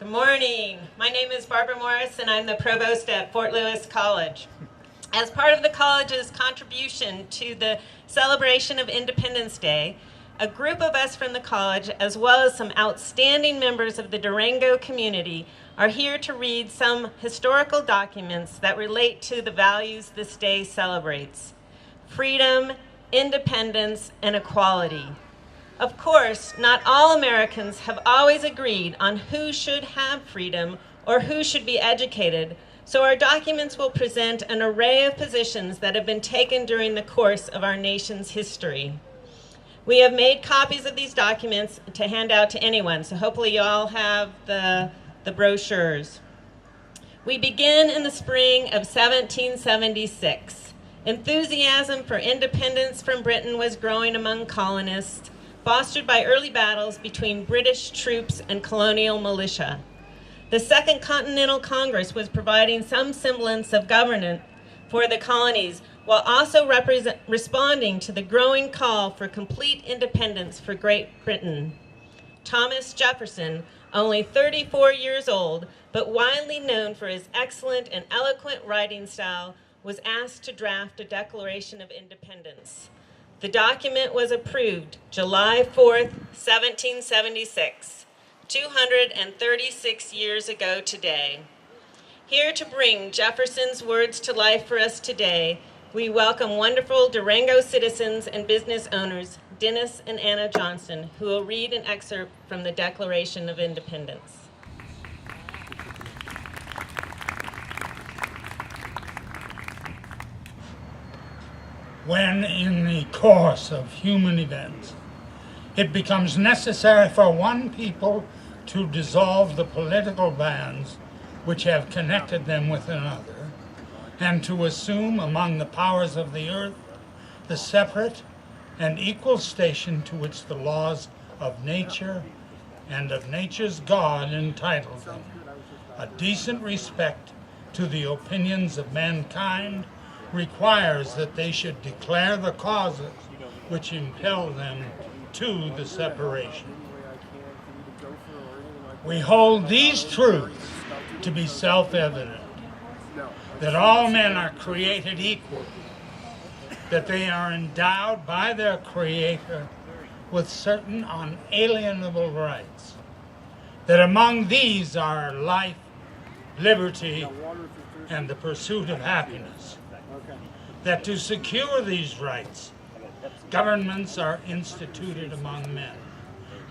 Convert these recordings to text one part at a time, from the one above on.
Good morning. My name is Barbara Morris, and I'm the provost at Fort Lewis College. As part of the college's contribution to the celebration of Independence Day, a group of us from the college, as well as some outstanding members of the Durango community, are here to read some historical documents that relate to the values this day celebrates: freedom, independence, and equality. Of course, not all Americans have always agreed on who should have freedom or who should be educated, so our documents will present an array of positions that have been taken during the course of our nation's history. We have made copies of these documents to hand out to anyone, so hopefully you all have the brochures. We begin in the spring of 1776. Enthusiasm for independence from Britain was growing among colonists, fostered by early battles between British troops and colonial militia. The Second Continental Congress was providing some semblance of governance for the colonies, while also responding to the growing call for complete independence for Great Britain. Thomas Jefferson, only 34 years old, but widely known for his excellent and eloquent writing style, was asked to draft a Declaration of Independence. The document was approved July 4th, 1776, 236 years ago today. Here to bring Jefferson's words to life for us today, we welcome wonderful Durango citizens and business owners, Dennis and Anna Johnson, who will read an excerpt from the Declaration of Independence. When in the course of human events it becomes necessary for one people to dissolve the political bands which have connected them with another, and to assume among the powers of the earth the separate and equal station to which the laws of nature and of nature's God entitle them, a decent respect to the opinions of mankind requires that they should declare the causes which impel them to the separation. We hold these truths to be self-evident, that all men are created equal, that they are endowed by their Creator with certain unalienable rights, that among these are life, liberty, and the pursuit of happiness, that to secure these rights, governments are instituted among men,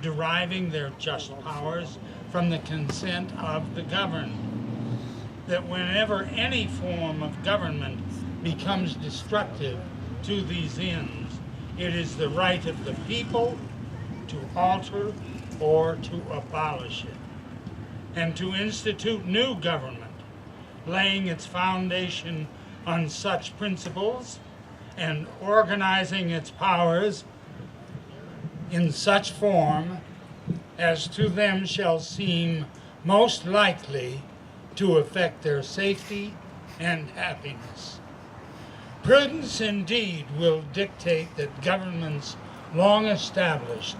deriving their just powers from the consent of the governed, that whenever any form of government becomes destructive to these ends, it is the right of the people to alter or to abolish it, and to institute new government, laying its foundation on such principles and organizing its powers in such form as to them shall seem most likely to affect their safety and happiness. Prudence indeed will dictate that governments long established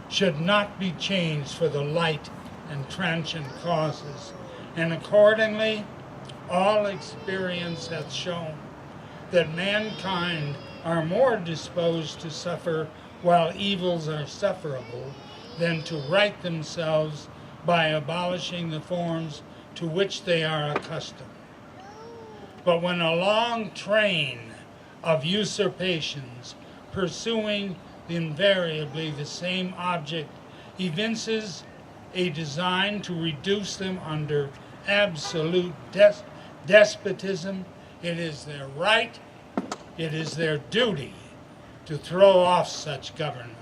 should not be changed for the light and transient causes, and accordingly all experience hath shown that mankind are more disposed to suffer while evils are sufferable than to right themselves by abolishing the forms to which they are accustomed. But when a long train of usurpations pursuing invariably the same object evinces a design to reduce them under absolute despotism, it is their right, it is their duty to throw off such government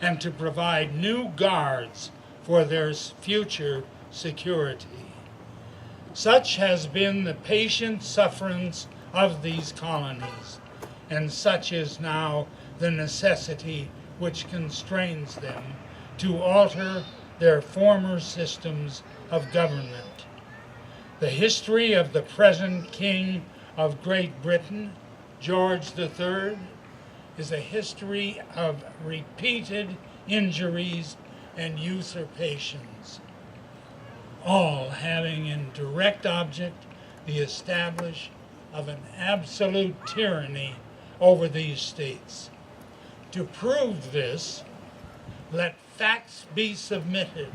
and to provide new guards for their future security. Such has been the patient sufferance of these colonies, and such is now the necessity which constrains them to alter their former systems of government. The history of the present King of Great Britain, George III, is a history of repeated injuries and usurpations. all having in direct object the establishment of an absolute tyranny over these states. To prove this, let facts be submitted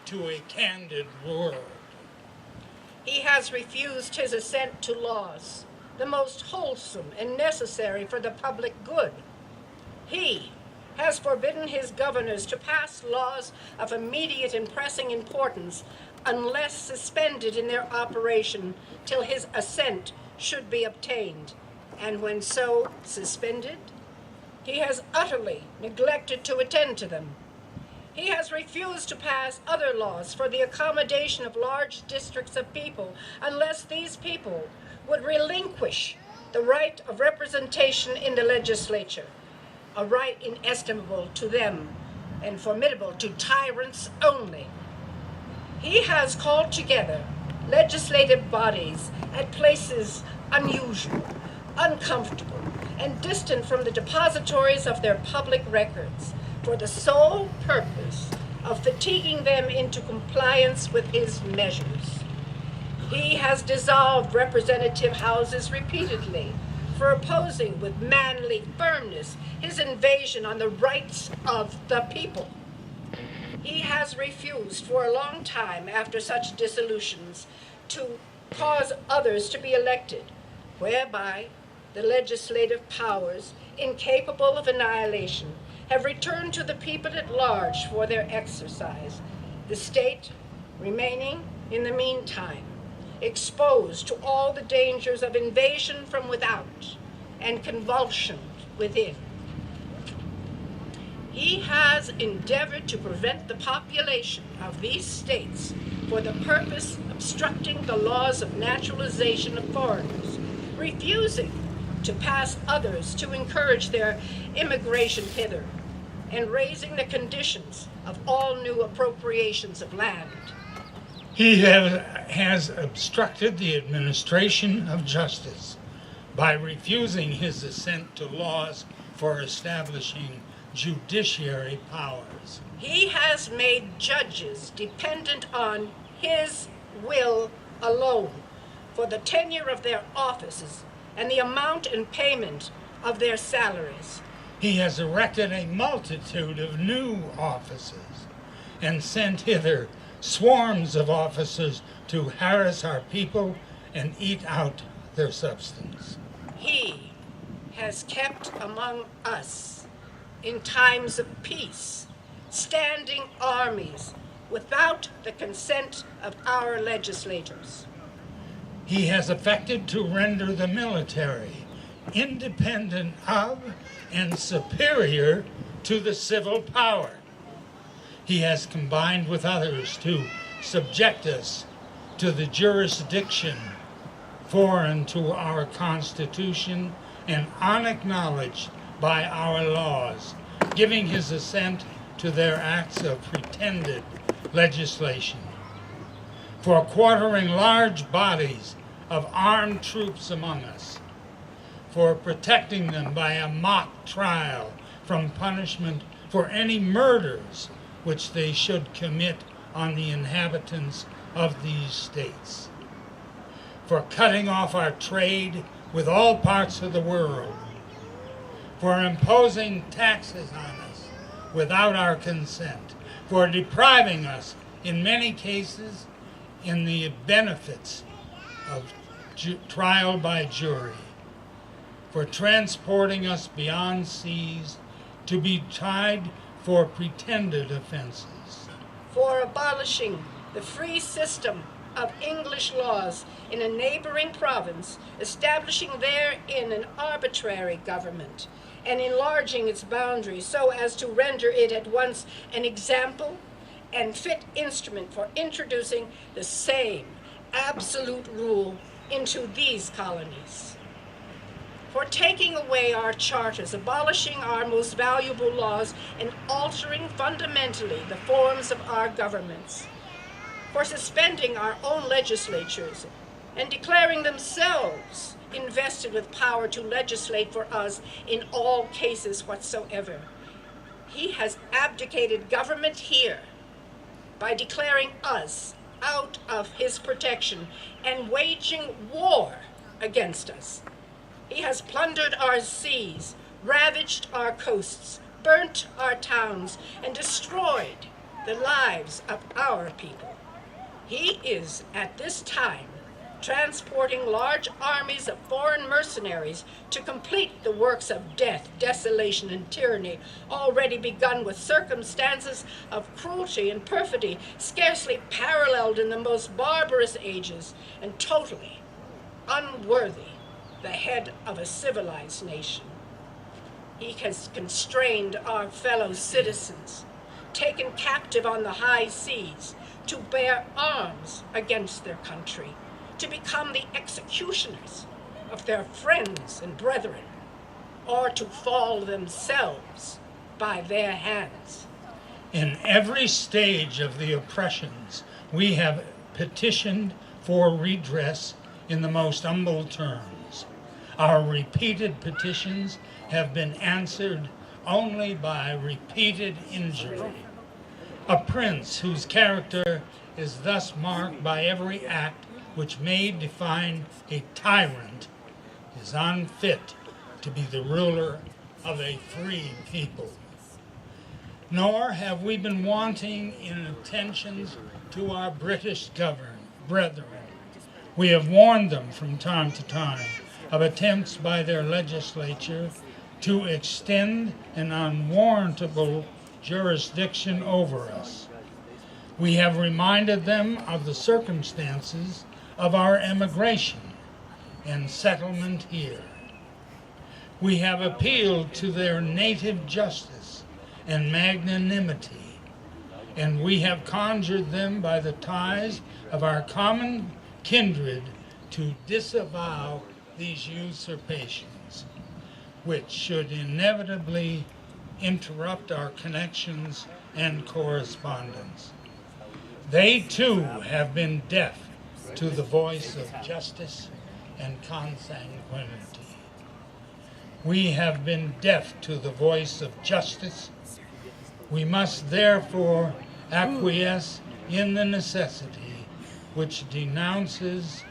to a candid world. He has refused his assent to laws, the most wholesome and necessary for the public good. He has forbidden his governors to pass laws of immediate and pressing importance unless suspended in their operation till his assent should be obtained, and when so suspended, he has utterly neglected to attend to them. He has refused to pass other laws for the accommodation of large districts of people unless these people would relinquish the right of representation in the legislature, a right inestimable to them and formidable to tyrants only. He has called together legislative bodies at places unusual, uncomfortable, and distant from the depositories of their public records, for the sole purpose of fatiguing them into compliance with his measures. He has dissolved representative houses repeatedly for opposing with manly firmness his invasion on the rights of the people. He has refused for a long time after such dissolutions to cause others to be elected, whereby the legislative powers, incapable of annihilation, have returned to the people at large for their exercise, the state remaining, in the meantime, exposed to all the dangers of invasion from without and convulsion within. He has endeavored to prevent the population of these states for the purpose of obstructing the laws of naturalization of foreigners, refusing to pass others to encourage their immigration hither, and raising the conditions of all new appropriations of land. He has obstructed the administration of justice by refusing his assent to laws for establishing judiciary powers. He has made judges dependent on his will alone for the tenure of their offices and the amount and payment of their salaries. He has erected a multitude of new offices and sent hither swarms of officers to harass our people and eat out their substance. He has kept among us in times of peace standing armies without the consent of our legislators. He has affected to render the military independent of and superior to the civil power. He has combined with others to subject us to the jurisdiction foreign to our Constitution and unacknowledged by our laws, giving his assent to their acts of pretended legislation, for quartering large bodies of armed troops among us, for protecting them by a mock trial from punishment for any murders which they should commit on the inhabitants of these states, for cutting off our trade with all parts of the world, for imposing taxes on us without our consent, for depriving us, in many cases, in the benefits of trial by jury, for transporting us beyond seas to be tried for pretended offenses, for abolishing the free system of English laws in a neighboring province, establishing therein an arbitrary government, and enlarging its boundaries so as to render it at once an example and fit instrument for introducing the same absolute rule into these colonies, for taking away our charters, abolishing our most valuable laws, and altering fundamentally the forms of our governments, for suspending our own legislatures and declaring themselves invested with power to legislate for us in all cases whatsoever. He has abdicated government here by declaring us out of his protection and waging war against us. He has plundered our seas, ravaged our coasts, burnt our towns, and destroyed the lives of our people. He is, at this time, transporting large armies of foreign mercenaries to complete the works of death, desolation, and tyranny already begun with circumstances of cruelty and perfidy scarcely paralleled in the most barbarous ages and totally unworthy the head of a civilized nation. He has constrained our fellow citizens, taken captive on the high seas, to bear arms against their country, to become the executioners of their friends and brethren, or to fall themselves by their hands. In every stage of the oppressions, we have petitioned for redress in the most humble terms. Our repeated petitions have been answered only by repeated injury. A prince whose character is thus marked by every act which may define a tyrant is unfit to be the ruler of a free people. Nor have we been wanting in attentions to our British brethren. We have warned them from time to time of attempts by their legislature to extend an unwarrantable jurisdiction over us. We have reminded them of the circumstances of our emigration and settlement here. We have appealed to their native justice and magnanimity, and we have conjured them by the ties of our common kindred to disavow these usurpations, which should inevitably interrupt our connections and correspondence. They too have been deaf to the voice of justice and consanguinity. We have been deaf to the voice of justice. We must therefore acquiesce in the necessity which denounces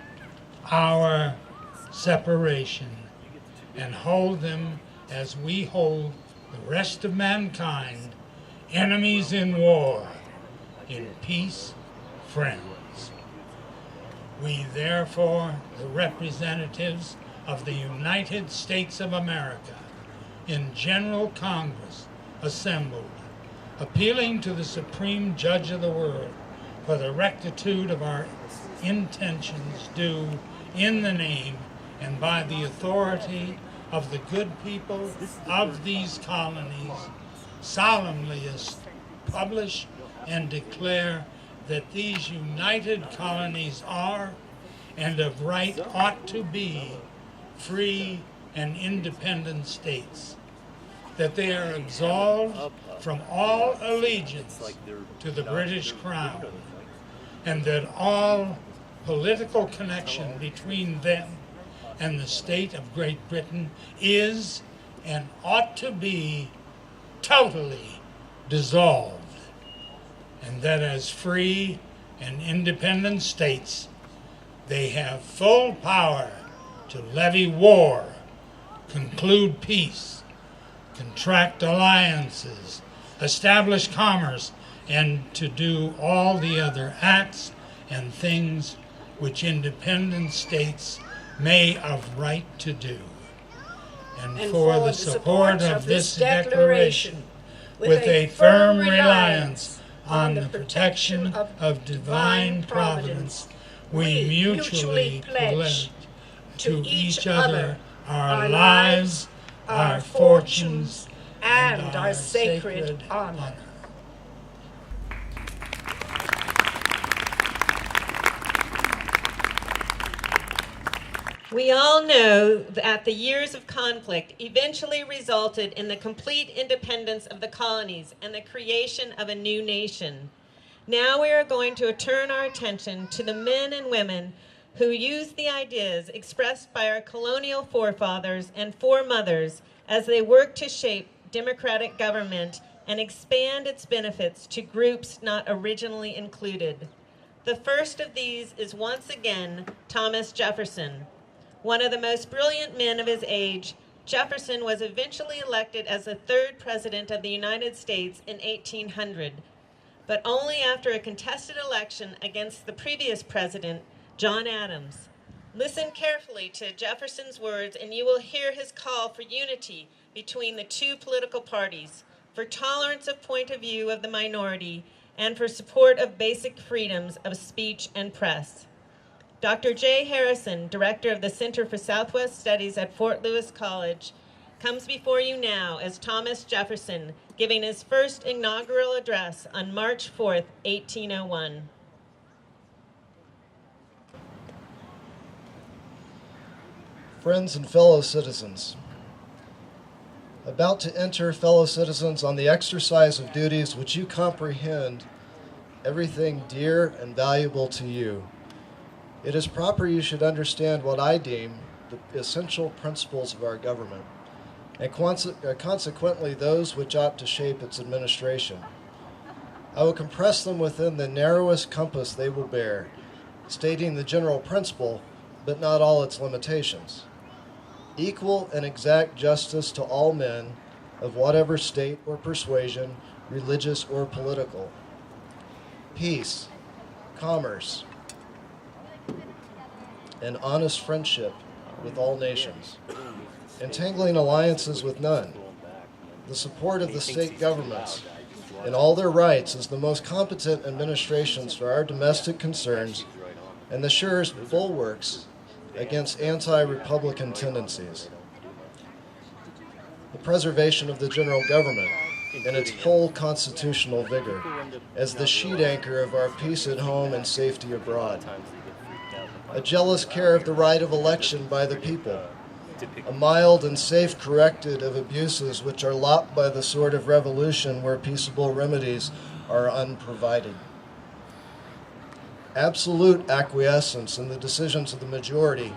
our separation and hold them as we hold the rest of mankind, enemies in war, in peace, friends. We therefore, the representatives of the United States of America, in General Congress assembled, appealing to the Supreme Judge of the world for the rectitude of our intentions, do in the name and by the authority of the good people of these colonies, solemnly publish and declare that these united colonies are, and of right ought to be, free and independent states, that they are absolved from all allegiance to the British Crown, and that all political connection between them and the state of Great Britain is and ought to be totally dissolved, and that as free and independent states, they have full power to levy war, conclude peace, contract alliances, establish commerce, and to do all the other acts and things which independent states may of right to do. And for the support of this declaration, with a firm reliance on the protection of divine providence, we mutually pledge to each other our lives, our fortunes, and our sacred honor. We all know that the years of conflict eventually resulted in the complete independence of the colonies and the creation of a new nation. Now we are going to turn our attention to the men and women who used the ideas expressed by our colonial forefathers and foremothers as they worked to shape democratic government and expand its benefits to groups not originally included. The first of these is once again Thomas Jefferson. One of the most brilliant men of his age, Jefferson was eventually elected as the third president of the United States in 1800, but only after a contested election against the previous president, John Adams. Listen carefully to Jefferson's words, and you will hear his call for unity between the two political parties, for tolerance of point of view of the minority, and for support of basic freedoms of speech and press. Dr. J. Harrison, director of the Center for Southwest Studies at Fort Lewis College, comes before you now as Thomas Jefferson, giving his first inaugural address on March 4th, 1801. Friends and fellow citizens, about to enter, fellow citizens, on the exercise of duties which you comprehend everything dear and valuable to you. It is proper you should understand what I deem the essential principles of our government, and consequently those which ought to shape its administration. I will compress them within the narrowest compass they will bear, stating the general principle, but not all its limitations. Equal and exact justice to all men of whatever state or persuasion, religious or political. Peace, commerce, and honest friendship with all nations. Entangling alliances with none. The support of the state governments in all their rights as the most competent administrations for our domestic concerns and the surest bulwarks against anti-republican tendencies. The preservation of the general government in its whole constitutional vigor as the sheet anchor of our peace at home and safety abroad. A jealous care of the right of election by the people, a mild and safe corrected of abuses which are lopped by the sword of revolution where peaceable remedies are unprovided. Absolute acquiescence in the decisions of the majority,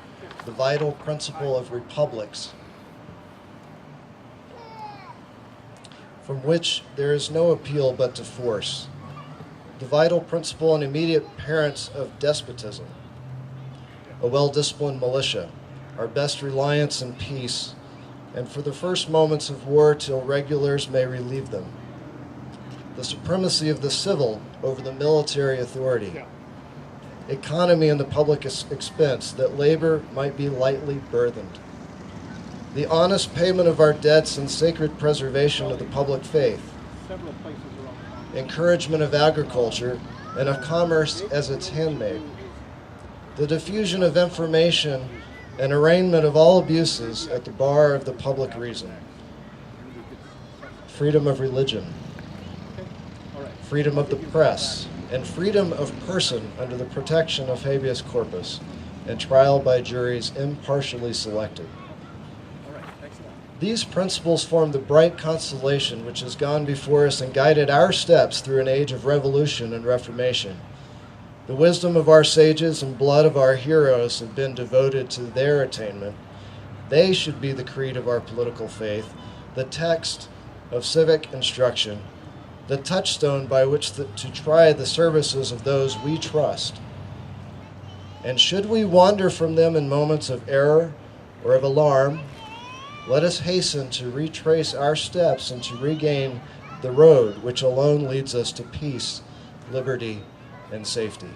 the vital principle of republics, from which there is no appeal but to force, the vital principle and immediate parents of despotism, a well-disciplined militia, our best reliance in peace, and for the first moments of war till regulars may relieve them, the supremacy of the civil over the military authority, economy in the public expense, that labor might be lightly burthened, the honest payment of our debts and sacred preservation of the public faith, encouragement of agriculture and of commerce as its handmaid, the diffusion of information and arraignment of all abuses at the bar of the public reason, freedom of religion, freedom of the press, and freedom of person under the protection of habeas corpus and trial by juries impartially selected. These principles form the bright constellation which has gone before us and guided our steps through an age of revolution and reformation. The wisdom of our sages and blood of our heroes have been devoted to their attainment. They should be the creed of our political faith, the text of civic instruction, the touchstone by which to try the services of those we trust. And should we wander from them in moments of error or of alarm, let us hasten to retrace our steps and to regain the road which alone leads us to peace, liberty, and safety.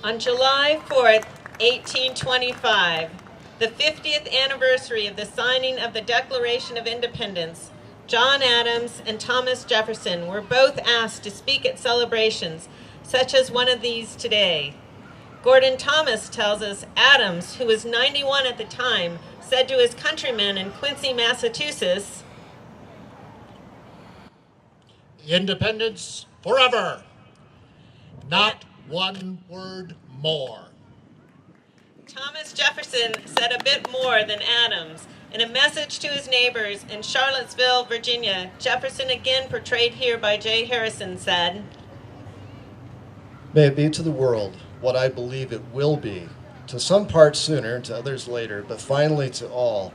On July 4th, 1825, the 50th anniversary of the signing of the Declaration of Independence, John Adams and Thomas Jefferson were both asked to speak at celebrations, such as one of these today. Gordon Thomas tells us Adams, who was 91 at the time, said to his countrymen in Quincy, Massachusetts, "Independence forever, not one word more." Thomas Jefferson said a bit more than Adams. In a message to his neighbors in Charlottesville, Virginia, Jefferson, again portrayed here by J. Harrison, said, "May it be to the world what I believe it will be, to some parts sooner, to others later, but finally to all,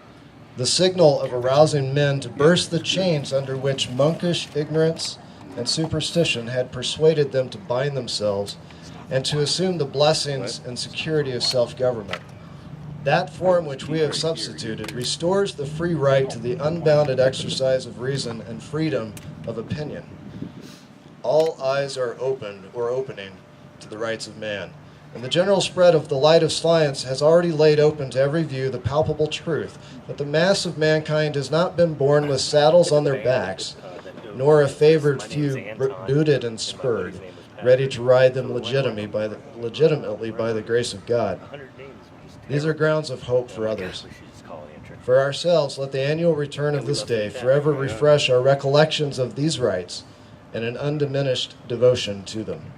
the signal of arousing men to burst the chains under which monkish ignorance and superstition had persuaded them to bind themselves and to assume the blessings and security of self-government. That form which we have substituted restores the free right to the unbounded exercise of reason and freedom of opinion. All eyes are opened or opening to the rights of man. And the general spread of the light of science has already laid open to every view the palpable truth that the mass of mankind has not been born with saddles on their backs, nor a favored few booted and spurred, ready to ride them legitimately by the grace of God. These are grounds of hope for others. For ourselves, let the annual return of this day forever refresh our recollections of these rights and an undiminished devotion to them.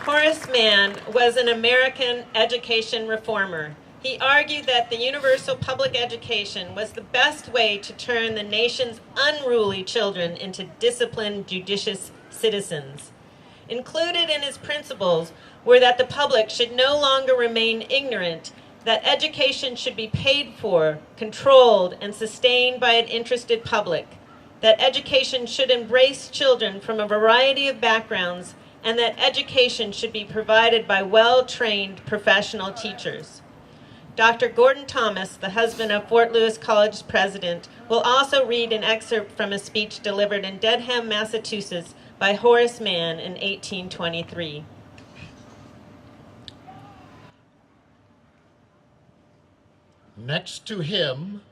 Horace Mann was an American education reformer. He argued that the universal public education was the best way to turn the nation's unruly children into disciplined, judicious citizens. Included in his principles were that the public should no longer remain ignorant, that education should be paid for, controlled, and sustained by an interested public, that education should embrace children from a variety of backgrounds, and that education should be provided by well-trained professional teachers. Dr. Gordon Thomas, the husband of Fort Lewis College's president, will also read an excerpt from a speech delivered in Dedham, Massachusetts by Horace Mann in 1823. Next to him,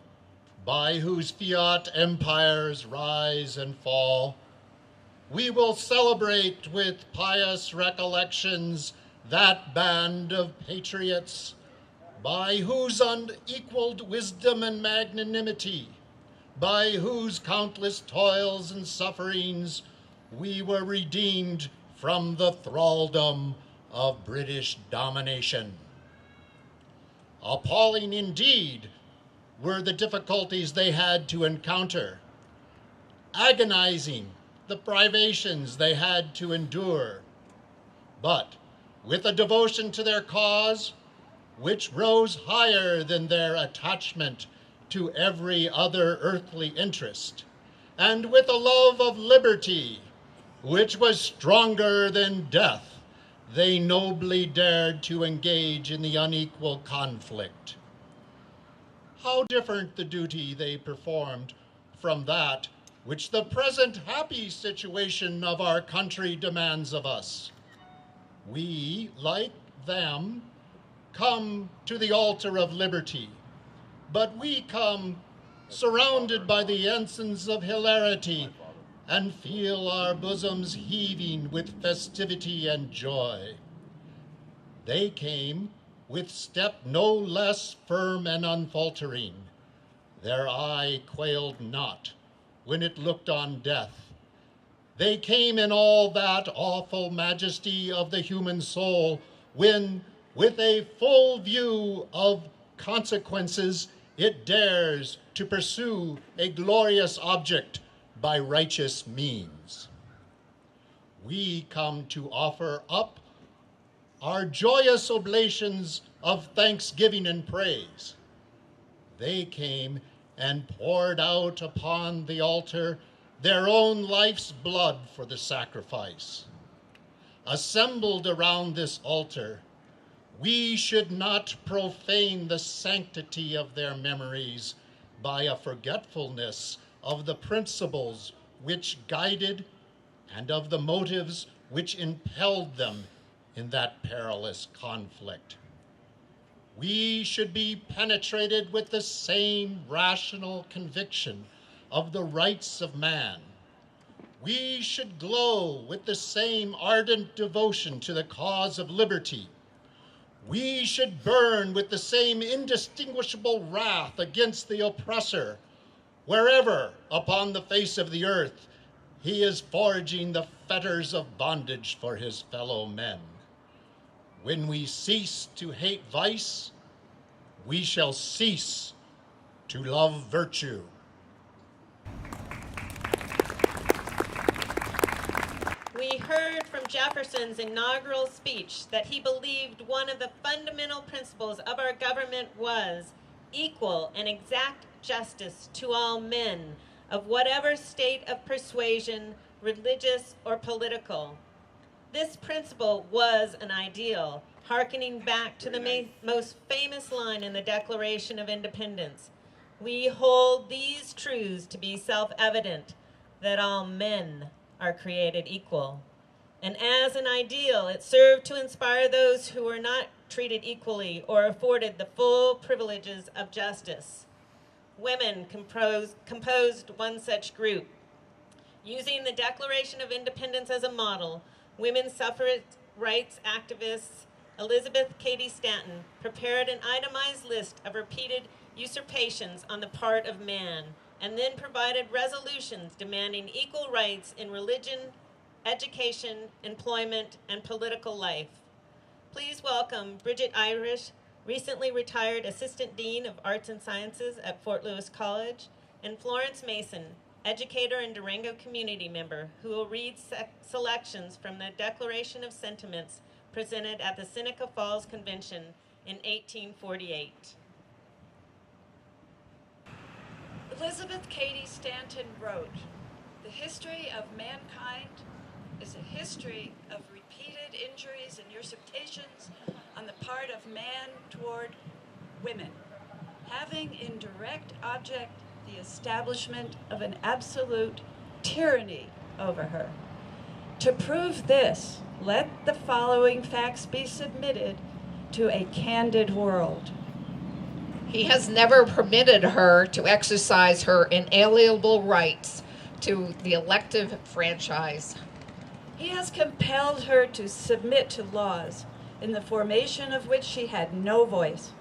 by whose fiat empires rise and fall, we will celebrate with pious recollections that band of patriots by whose unequaled wisdom and magnanimity, by whose countless toils and sufferings we were redeemed from the thraldom of British domination. Appalling indeed were the difficulties they had to encounter, agonizing the privations they had to endure. But with a devotion to their cause, which rose higher than their attachment to every other earthly interest, and with a love of liberty, which was stronger than death, they nobly dared to engage in the unequal conflict. How different the duty they performed from that which the present happy situation of our country demands of us. We, like them, come to the altar of liberty, but we come surrounded by the ensigns of hilarity and feel our bosoms heaving with festivity and joy. They came with step no less firm and unfaltering. Their eye quailed not when it looked on death. They came in all that awful majesty of the human soul when, with a full view of consequences, it dares to pursue a glorious object by righteous means. We come to offer up our joyous oblations of thanksgiving and praise. They came and poured out upon the altar their own life's blood for the sacrifice. Assembled around this altar, we should not profane the sanctity of their memories by a forgetfulness of the principles which guided and of the motives which impelled them in that perilous conflict. We should be penetrated with the same rational conviction of the rights of man. We should glow with the same ardent devotion to the cause of liberty. We should burn with the same indistinguishable wrath against the oppressor, wherever upon the face of the earth he is forging the fetters of bondage for his fellow men. When we cease to hate vice, we shall cease to love virtue. We heard from Jefferson's inaugural speech that he believed one of the fundamental principles of our government was equal and exact justice to all men of whatever state of persuasion, religious or political. This principle was an ideal, hearkening back to the most famous line in the Declaration of Independence. We hold these truths to be self-evident, that all men are created equal. And as an ideal, it served to inspire those who were not treated equally or afforded the full privileges of justice. Women composed one such group. Using the Declaration of Independence as a model, women suffrage rights activists Elizabeth Cady Stanton prepared an itemized list of repeated usurpations on the part of man, and then provided resolutions demanding equal rights in religion, education, employment, and political life. Please welcome Bridget Irish, recently retired Assistant Dean of Arts and Sciences at Fort Lewis College, and Florence Mason, educator and Durango community member, who will read selections from the Declaration of Sentiments presented at the Seneca Falls Convention in 1848. Elizabeth Cady Stanton wrote, "The history of mankind is a history of repeated injuries and usurpations on the part of man toward women, having in direct object the establishment of an absolute tyranny over her. To prove this, let the following facts be submitted to a candid world. He has never permitted her to exercise her inalienable rights to the elective franchise. He has compelled her to submit to laws in the formation of which she had no voice.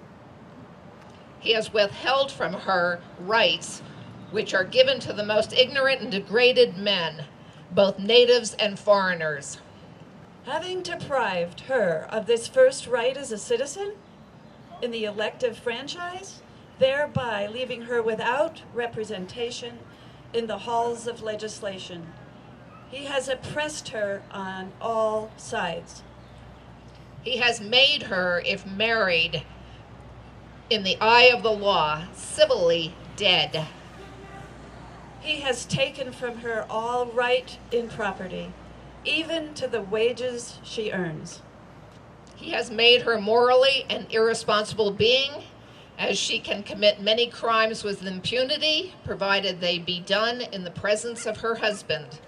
He has withheld from her rights which are given to the most ignorant and degraded men, both natives and foreigners. Having deprived her of this first right as a citizen in the elective franchise, thereby leaving her without representation in the halls of legislation. He has oppressed her on all sides. He has made her, if married, in the eye of the law, civilly dead. He has taken from her all right in property, even to the wages she earns. He has made her morally an irresponsible being, as she can commit many crimes with impunity, provided they be done in the presence of her husband.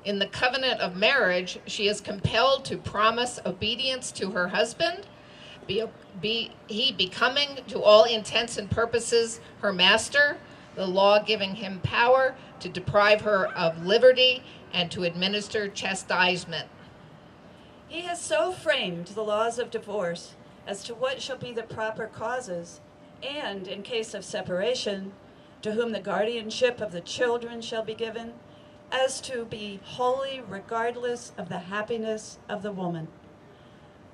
In the covenant of marriage, she is compelled to promise obedience to her husband, he becoming to all intents and purposes her master, the law giving him power to deprive her of liberty and to administer chastisement. He has so framed the laws of divorce as to what shall be the proper causes, and, in case of separation, to whom the guardianship of the children shall be given, as to be wholly regardless of the happiness of the woman.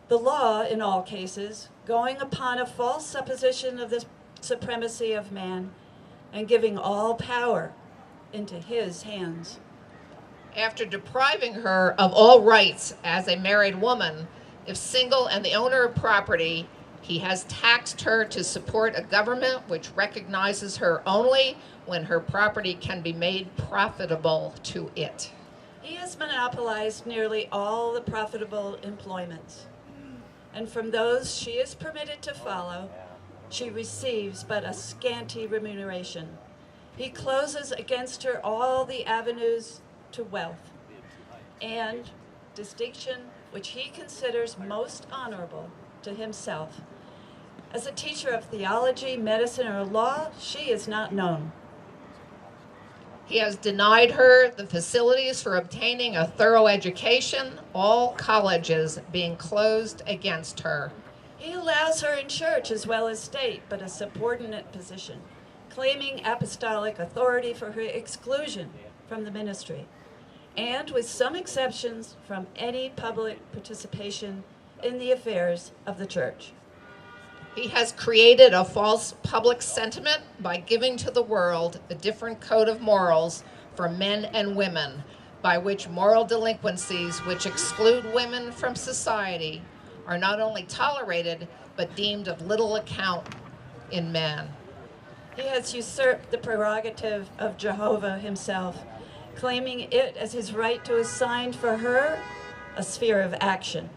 The law, in all cases, going upon a false supposition of the supremacy of man, and giving all power into his hands. After depriving her of all rights as a married woman, if single and the owner of property, he has taxed her to support a government which recognizes her only when her property can be made profitable to it. He has monopolized nearly all the profitable employments, and from those she is permitted to follow, she receives but a scanty remuneration. He closes against her all the avenues to wealth and distinction which he considers most honorable to himself. As a teacher of theology, medicine, or law, she is not known. He has denied her the facilities for obtaining a thorough education, all colleges being closed against her. He allows her in church as well as state, but a subordinate position, claiming apostolic authority for her exclusion from the ministry, and with some exceptions from any public participation in the affairs of the church. He has created a false public sentiment by giving to the world a different code of morals for men and women, by which moral delinquencies which exclude women from society are not only tolerated, but deemed of little account in men. He has usurped the prerogative of Jehovah himself, claiming it as his right to assign for her a sphere of action,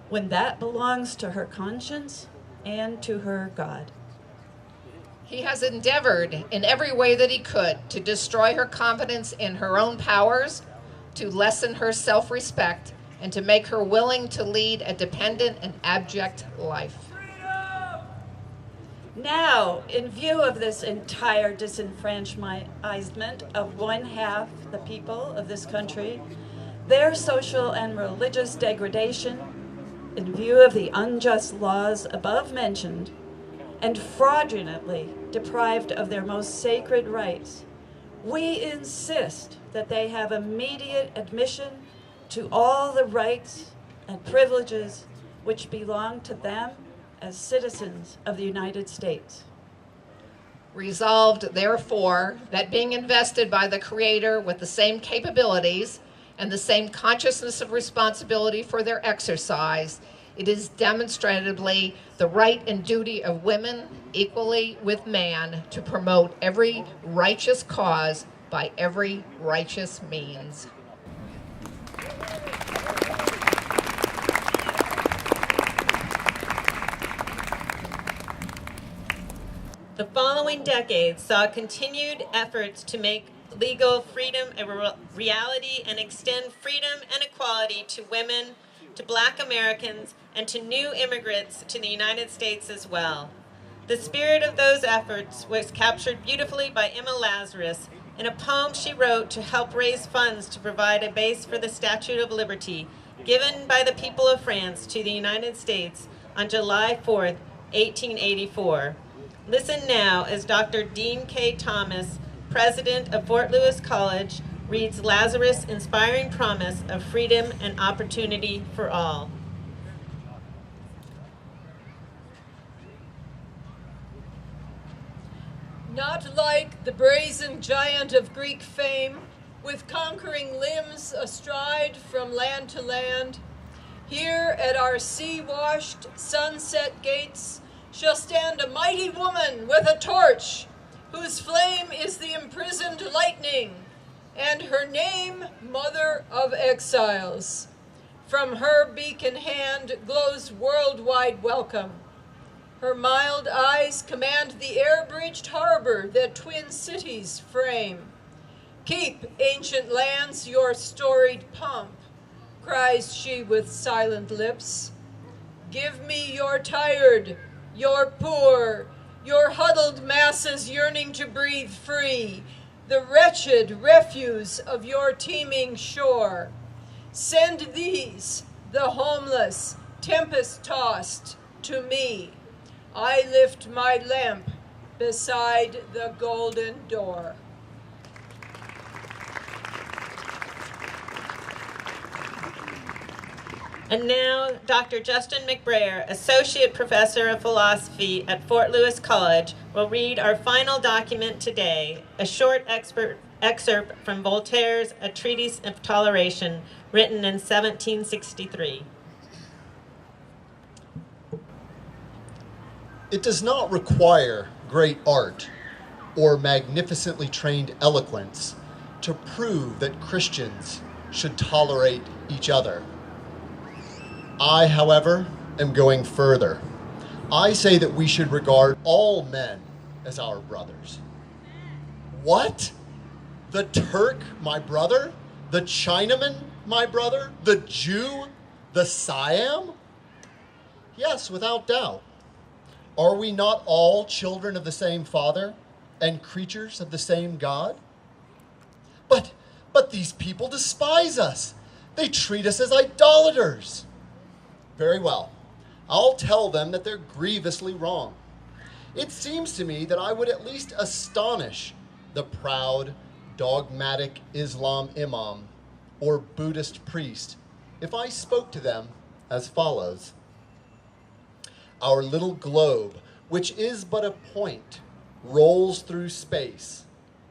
when that belongs to her conscience and to her God. He has endeavored in every way that he could to destroy her confidence in her own powers, to lessen her self-respect, and to make her willing to lead a dependent and abject life. Now, in view of this entire disenfranchisement of one half the people of this country, their social and religious degradation, in view of the unjust laws above mentioned, and fraudulently deprived of their most sacred rights, we insist that they have immediate admission to all the rights and privileges which belong to them as citizens of the United States. Resolved, therefore, that being invested by the Creator with the same capabilities and the same consciousness of responsibility for their exercise, it is demonstrably the right and duty of women, equally with man, to promote every righteous cause by every righteous means. The following decades saw continued efforts to make legal freedom a reality and extend freedom and equality to women, to Black Americans, and to new immigrants to the United States as well. The spirit of those efforts was captured beautifully by Emma Lazarus in a poem she wrote to help raise funds to provide a base for the Statue of Liberty given by the people of France to the United States on July 4th, 1884. Listen now as Dr. Dean K. Thomas, president of Fort Lewis College, reads Lazarus' inspiring promise of freedom and opportunity for all. Not like the brazen giant of Greek fame, with conquering limbs astride from land to land, here at our sea-washed sunset gates shall stand a mighty woman with a torch, whose flame is the imprisoned lightning, and her name Mother of Exiles. From her beacon hand glows worldwide welcome. Her mild eyes command the air-bridged harbor that twin cities frame. Keep, ancient lands, your storied pomp, cries she with silent lips. Give me your tired, your poor, your huddled masses yearning to breathe free, the wretched refuse of your teeming shore. Send these, the homeless, tempest-tossed, to me. I lift my lamp beside the golden door. And now, Dr. Justin McBrayer, Associate Professor of Philosophy at Fort Lewis College, will read our final document today, a short excerpt from Voltaire's A Treatise of Toleration, written in 1763. It does not require great art or magnificently trained eloquence to prove that Christians should tolerate each other. I, however, am going further. I say that we should regard all men as our brothers. What? The Turk, my brother? The Chinaman, my brother? The Jew, the Siam? Yes, without doubt. Are we not all children of the same Father and creatures of the same God? But these people despise us. They treat us as idolaters. Very well. I'll tell them that they're grievously wrong. It seems to me that I would at least astonish the proud, dogmatic Islam imam or Buddhist priest if I spoke to them as follows. Our little globe, which is but a point, rolls through space,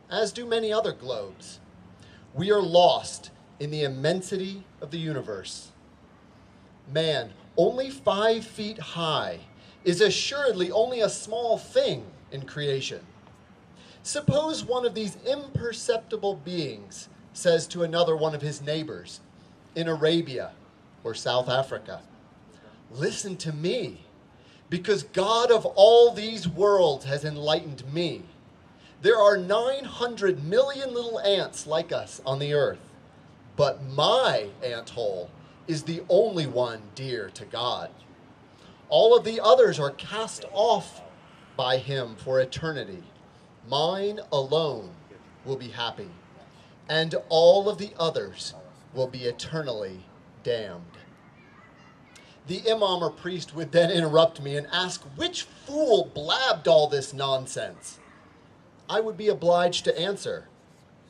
as do many other globes. We are lost in the immensity of the universe. Man, only 5 feet high, is assuredly only a small thing in creation. Suppose one of these imperceptible beings says to another one of his neighbors in Arabia or South Africa, "Listen to me, because God of all these worlds has enlightened me. There are 900 million little ants like us on the earth, but my ant hole is the only one dear to God. All of the others are cast off by him for eternity. Mine alone will be happy, and all of the others will be eternally damned." The imam or priest would then interrupt me and ask which fool blabbed all this nonsense. I would be obliged to answer,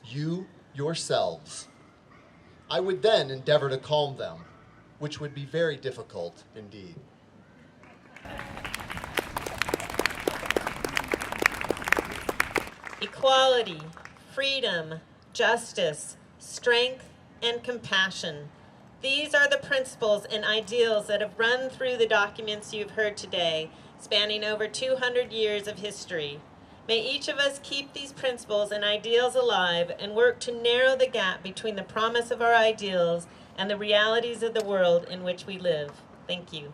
"You yourselves." I would then endeavor to calm them, which would be very difficult indeed. Equality, freedom, justice, strength, and compassion. These are the principles and ideals that have run through the documents you've heard today, spanning over 200 years of history. May each of us keep these principles and ideals alive and work to narrow the gap between the promise of our ideals and the realities of the world in which we live. Thank you.